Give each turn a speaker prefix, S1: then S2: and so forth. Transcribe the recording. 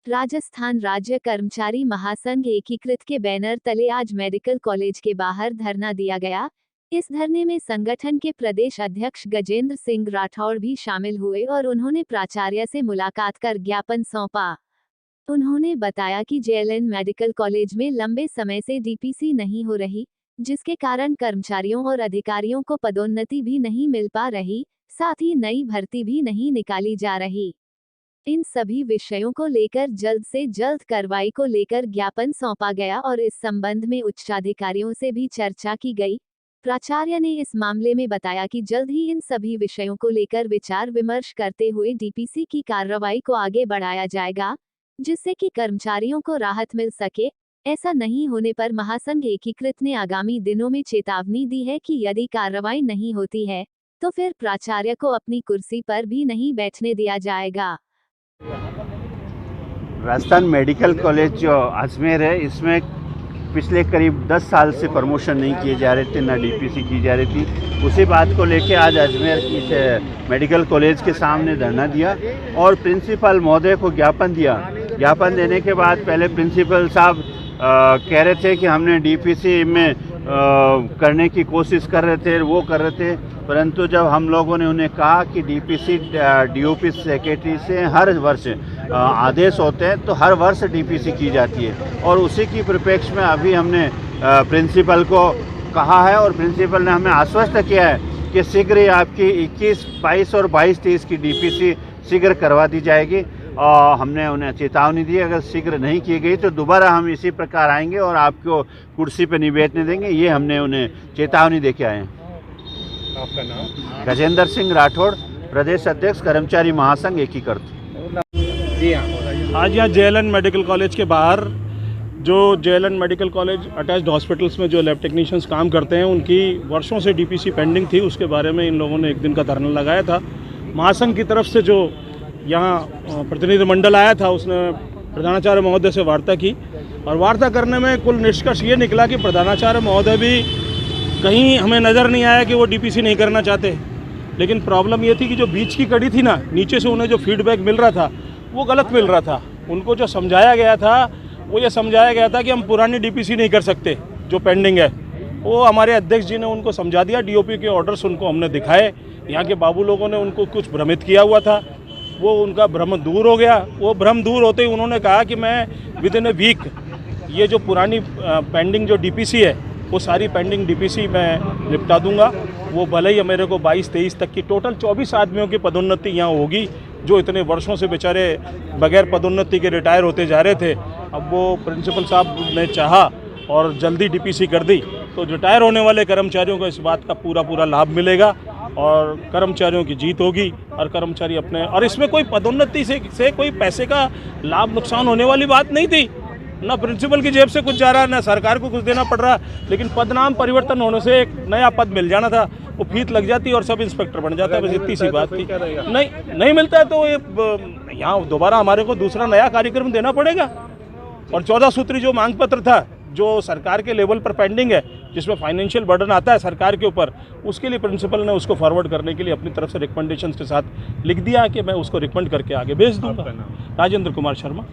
S1: राजस्थान राज्य कर्मचारी महासंघ एकीकृत के बैनर तले आज मेडिकल कॉलेज के बाहर धरना दिया गया। इस धरने में संगठन के प्रदेश अध्यक्ष गजेंद्र सिंह राठौड़ भी शामिल हुए और उन्होंने प्राचार्य से मुलाकात कर ज्ञापन सौंपा। उन्होंने बताया कि जेएलएन मेडिकल कॉलेज में लंबे समय से डीपीसी नहीं हो रही, जिसके कारण कर्मचारियों और अधिकारियों को पदोन्नति भी नहीं मिल पा रही, साथ ही नई भर्ती भी नहीं निकाली जा रही। इन सभी विषयों को लेकर जल्द से जल्द कार्रवाई को लेकर ज्ञापन सौंपा गया और इस संबंध में उच्चाधिकारियों से भी चर्चा की गई। प्राचार्य ने इस मामले में बताया कि जल्द ही इन सभी विषयों को लेकर विचार विमर्श करते हुए डीपीसी की कार्रवाई को आगे बढ़ाया जाएगा, जिससे कि कर्मचारियों को राहत मिल सके। ऐसा नहीं होने पर महासंघ एकीकृत ने आगामी दिनों में चेतावनी दी है कि यदि कार्रवाई नहीं होती है तो फिर प्राचार्य को अपनी कुर्सी पर भी नहीं बैठने दिया जाएगा।
S2: राजस्थान मेडिकल कॉलेज जो अजमेर है, इसमें पिछले करीब 10 साल से प्रमोशन नहीं किए जा रहे थे, ना डीपीसी की जा रही थी। उसी बात को लेके आज अजमेर की मेडिकल कॉलेज के सामने धरना दिया और प्रिंसिपल महोदय को ज्ञापन दिया। ज्ञापन देने के बाद पहले प्रिंसिपल साहब कह रहे थे कि हमने डीपीसी में करने की कोशिश कर रहे थे, वो कर रहे थे, परंतु जब हम लोगों ने उन्हें कहा कि डीपीसी डीओपी सेक्रेटरी से हर वर्ष आदेश होते हैं तो हर वर्ष डीपीसी की जाती है और उसी की परिप्रेक्ष्य में अभी हमने प्रिंसिपल को कहा है और प्रिंसिपल ने हमें आश्वस्त किया है कि शीघ्र ही आपकी 21, 22 और 22-23 की डीपीसी शीघ्र करवा दी जाएगी। और हमने उन्हें चेतावनी दी, अगर शीघ्र नहीं की गई तो दोबारा हम इसी प्रकार आएंगे और आपको कुर्सी पर नहीं बैठने देंगे। ये हमने उन्हें चेतावनी दे के आए हैं।
S3: आपका नाम?
S2: गजेंद्र सिंह राठौड़, प्रदेश अध्यक्ष कर्मचारी महासंघ एकीकृत।
S3: जी हाँ, आज यहाँ जेएलएन मेडिकल कॉलेज के बाहर जो JLN medical college attached hospitals में जो लैब टेक्नीशियंस काम करते हैं, उनकी वर्षों से डीपीसी पेंडिंग थी। उसके बारे में इन लोगों ने एक दिन का धरना लगाया था। महासंघ की तरफ से जो यहाँ प्रतिनिधिमंडल आया था, उसने प्रधानाचार्य महोदय से वार्ता की और वार्ता करने में कुल निष्कर्ष ये निकला कि प्रधानाचार्य महोदय भी कहीं हमें नज़र नहीं आया कि वो डीपीसी नहीं करना चाहते। लेकिन प्रॉब्लम ये थी कि जो बीच की कड़ी थी ना, नीचे से उन्हें जो फीडबैक मिल रहा था वो गलत मिल रहा था। उनको जो समझाया गया था वो ये समझाया गया था कि हम पुरानी डीपीसी नहीं कर सकते जो पेंडिंग है। वो हमारे अध्यक्ष जी ने उनको समझा दिया, डीओपी के ऑर्डर्स उनको हमने दिखाए। यहाँ के बाबू लोगों ने उनको कुछ भ्रमित किया हुआ था, वो उनका भ्रम दूर हो गया। वो भ्रम दूर होते ही उन्होंने कहा कि मैं विद इन ए वीक ये जो पुरानी पेंडिंग जो डीपीसी है वो सारी पेंडिंग डीपीसी मैं निपटा दूंगा। वो भले ही मेरे को 22-23 तक की टोटल 24 आदमियों की पदोन्नति यहाँ होगी, जो इतने वर्षों से बेचारे बगैर पदोन्नति के रिटायर होते जा रहे थे। अब वो प्रिंसिपल साहब ने चाहा और जल्दी डीपीसी कर दी तो रिटायर होने वाले कर्मचारियों को इस बात का पूरा लाभ मिलेगा और कर्मचारियों की जीत होगी और कर्मचारी अपने, और इसमें कोई पदोन्नति से कोई पैसे का लाभ नुकसान होने वाली बात नहीं थी। ना प्रिंसिपल की जेब से कुछ जा रहा, ना सरकार को कुछ देना पड़ रहा। लेकिन पदनाम परिवर्तन होने से एक नया पद मिल जाना था, वो फीस लग जाती और सब इंस्पेक्टर बन जाता है। बस इतनी सी बात थी। नहीं मिलता है तो ये यहाँ दोबारा हमारे को दूसरा नया कार्यक्रम देना पड़ेगा। और 14 सूत्री जो मांग पत्र था, जो सरकार के लेवल पर पेंडिंग है, जिसमें फाइनेंशियल बर्डन आता है सरकार के ऊपर, उसके लिए प्रिंसिपल ने उसको फॉरवर्ड करने के लिए अपनी तरफ से रिकमेंडेशंस के साथ लिख दिया कि मैं उसको रिकमेंड करके आगे भेज दूंगा। राजेंद्र कुमार शर्मा।